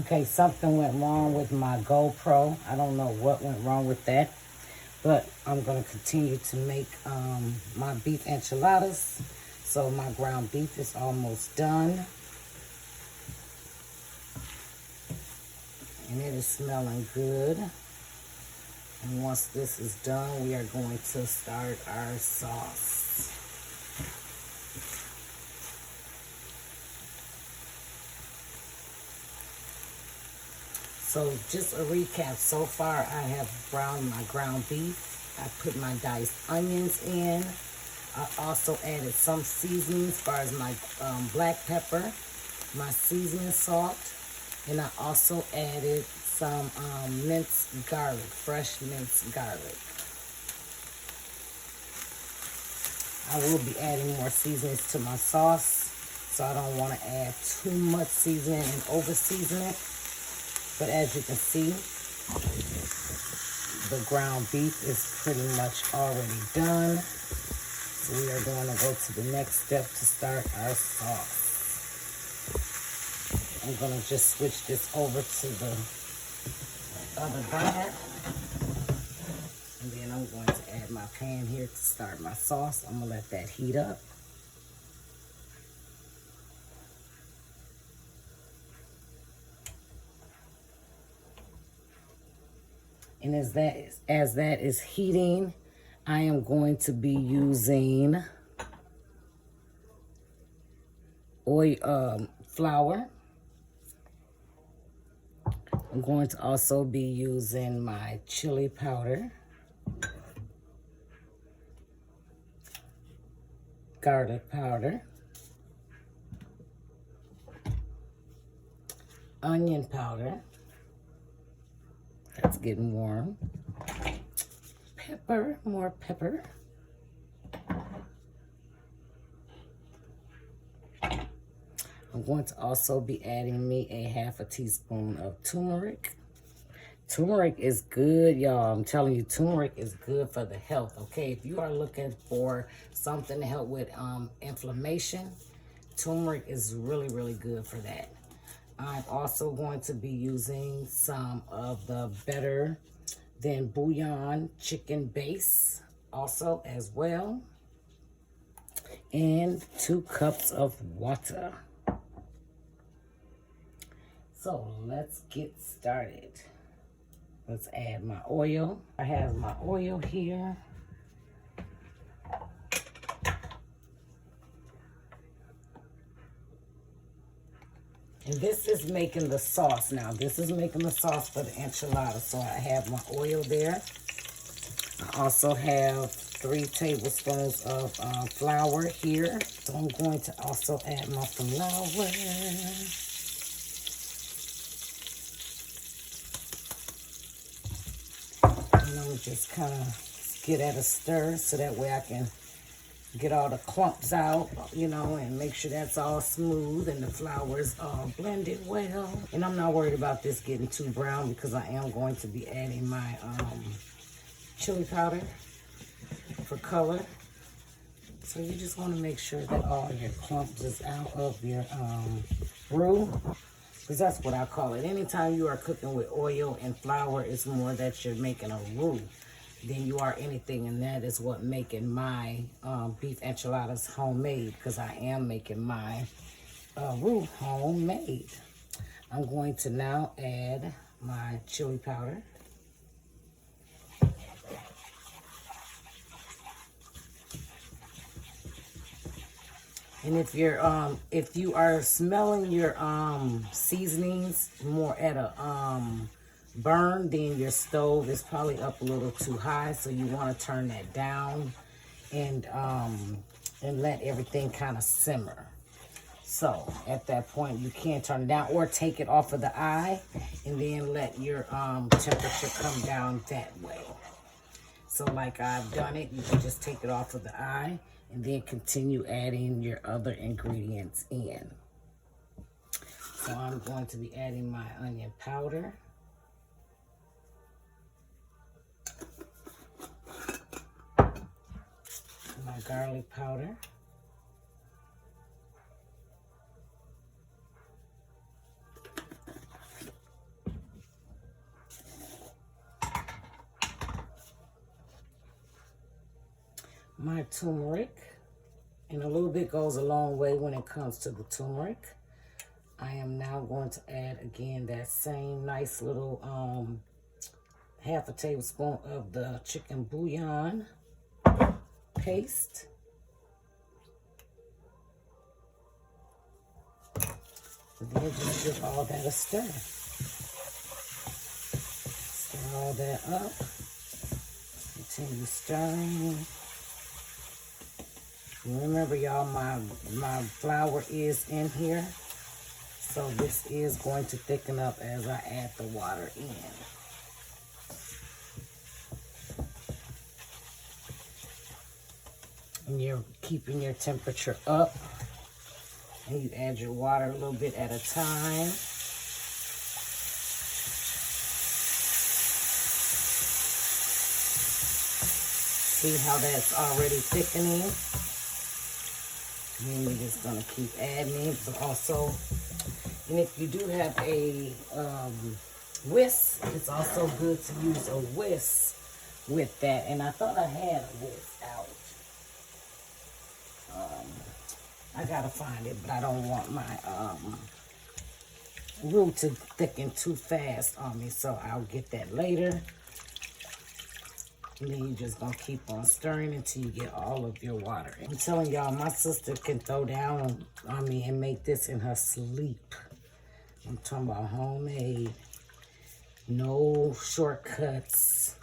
Okay, something went wrong with my GoPro. I don't know what went wrong with that, but I'm going to continue to make my beef enchiladas. So my ground beef is almost done, and it is smelling good. And once this is done, we are going to start our sauce. So just a recap, so far I have browned my ground beef. I put my diced onions in. I also added some seasoning as far as my black pepper, my seasoning salt, and I also added some minced garlic, fresh minced garlic. I will be adding more seasonings to my sauce, so I don't want to add too much seasoning and over season it. But as you can see, the ground beef is pretty much already done. So we are going to go to the next step to start our sauce. I'm going to just switch this over to the other burner. And then I'm going to add my pan here to start my sauce. I'm going to let that heat up. And as that is heating, I am going to be using flour. I'm going to also be using my chili powder, garlic powder, onion powder. That's getting warm. Pepper, more pepper. I'm going to also be adding me a half a teaspoon of turmeric. Turmeric is good, y'all. I'm telling you, turmeric is good for the health, okay? If you are looking for something to help with inflammation, turmeric is really, really good for that. I'm also going to be using some of the Better Than Bouillon chicken base also as well. And 2 cups of water. So let's get started. Let's add my oil. I have my oil here. And this is making the sauce now. This is making the sauce for the enchilada. So I have my oil there. I also have 3 tablespoons of flour here. So I'm going to also add my flour. And I'm just kind of get at a stir so that way I can get all the clumps out, you know, and make sure that's all smooth and the flour is all blended well. And I'm not worried about this getting too brown because I am going to be adding my chili powder for color. So you just want to make sure that all your clumps is out of your roux, because that's what I call it. Anytime you are cooking with oil and flour, it's more that you're making a roux than you are anything, and that is what making my beef enchiladas homemade, because I am making my roux homemade. I'm going to now add my chili powder. And if you are smelling your seasonings more at a burn, then your stove is probably up a little too high, so you want to turn that down and let everything kind of simmer. So at that point, you can turn it down or take it off of the eye and then let your temperature come down that way. So like I've done it, you can just take it off of the eye and then continue adding your other ingredients in. So I'm going to be adding my onion powder. My garlic powder. my turmeric. And a little bit goes a long way when it comes to the turmeric. I am now going to add again that same nice little half a tablespoon of the chicken bouillon paste. And then just give all that a stir. Stir all that up. Continue stirring. Remember, y'all, my flour is in here. So this is going to thicken up as I add the water in. And you're keeping your temperature up. And you add your water a little bit at a time. See how that's already thickening? And then you're just gonna keep adding it, but also, and if you do have a whisk, it's also good to use a whisk with that. And I thought I had a whisk out. I gotta find it, but I don't want my roux to thicken too fast on me, so I'll get that later. And then you're just gonna keep on stirring until you get all of your water. I'm telling y'all, my sister can throw down on me and make this in her sleep. I'm talking about homemade, no shortcuts,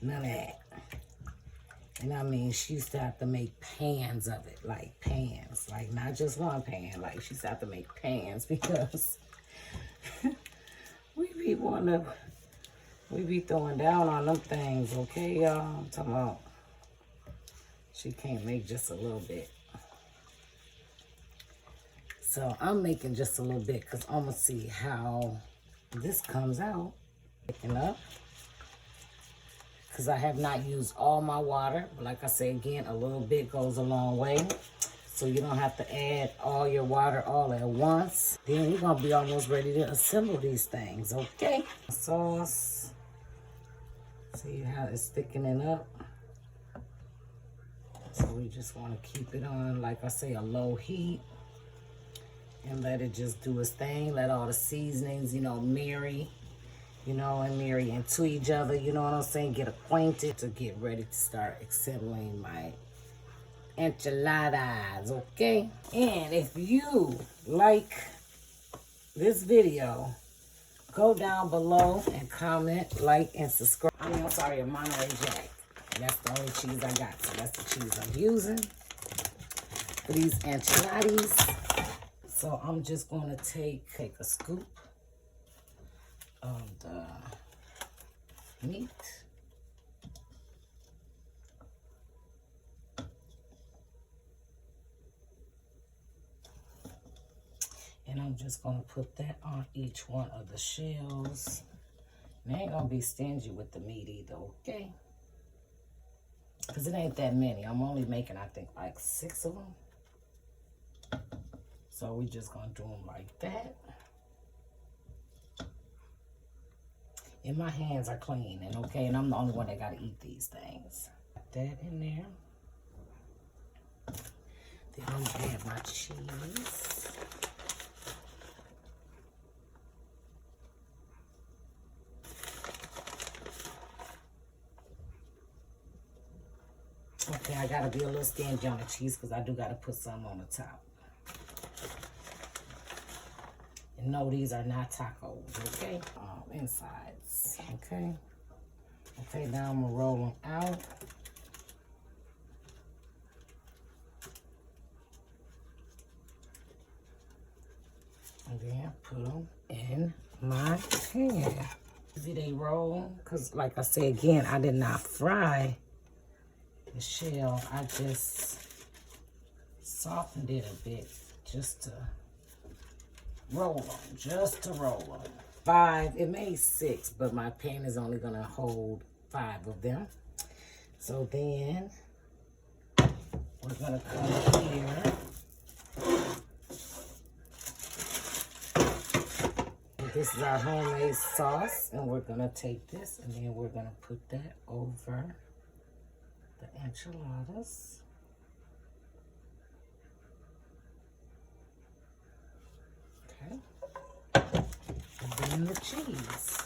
none of that. And I mean, she used to have to make pans of it, like pans, like not just one pan, like she used to have to make pans because we be throwing down on them things, okay, y'all? I'm talking about she can't make just a little bit. So I'm making just a little bit because I'm gonna see how this comes out. Picking up. Because I have not used all my water. But like I say again, a little bit goes a long way. So you don't have to add all your water all at once. Then we're going to be almost ready to assemble these things, okay? Sauce. See how it's thickening up? So we just want to keep it on, like I say, a low heat. And let it just do its thing. Let all the seasonings, you know, marry. You know, and marry into each other, you know what I'm saying? Get acquainted to get ready to start assembling my enchiladas, okay? And if you like this video, go down below and comment, like, and subscribe. I'm sorry, a Monterey Jack. That's the only cheese I got, so that's the cheese I'm using for these enchiladas. So I'm just going to take a scoop of the meat. And I'm just going to put that on each one of the shells. And I ain't going to be stingy with the meat either, okay? Because it ain't that many. I'm only making, I think, like 6 of them. So we just going to do them like that. And my hands are clean and okay, and I'm the only one that got to eat these things. Put that in there. Then I'm going to add my cheese. Okay, I got to be a little stingy on the cheese because I do got to put some on the top. And no, these are not tacos, okay? Insides, okay? Okay, now I'm gonna roll them out. And then put them in my pan. Easy they roll, because like I say again, I did not fry the shell. I just softened it a bit just to roll them, just to roll them. 5, it made 6, but my pan is only gonna hold 5 of them. So then we're gonna come here. This is our homemade sauce, and we're gonna take this and then we're gonna put that over the enchiladas. Okay. And then the cheese.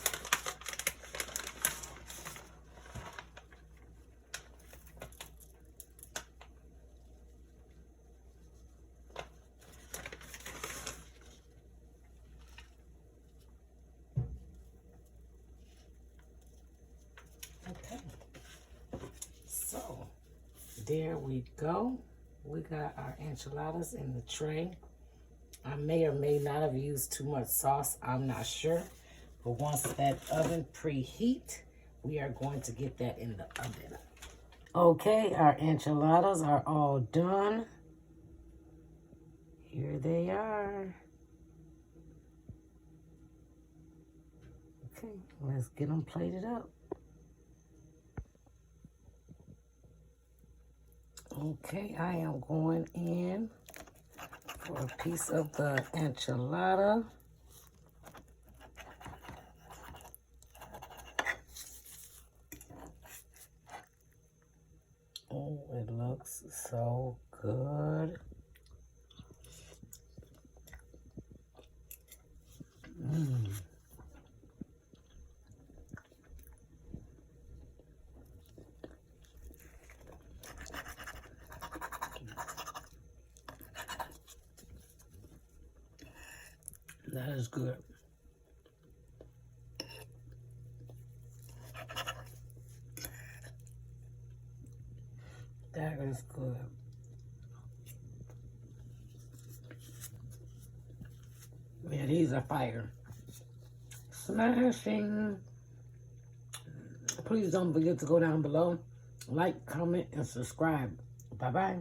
Okay. So, there we go. We got our enchiladas in the tray. I may or may not have used too much sauce. I'm not sure. But once that oven preheat, we are going to get that in the oven. Okay, our enchiladas are all done. Here they are. Okay, let's get them plated up. Okay, I am going in for a piece of the enchilada. Oh, it looks so good. That is good. That is good. Yeah, these are fire. Smashing. Please don't forget to go down below, like, comment, and subscribe. Bye-bye.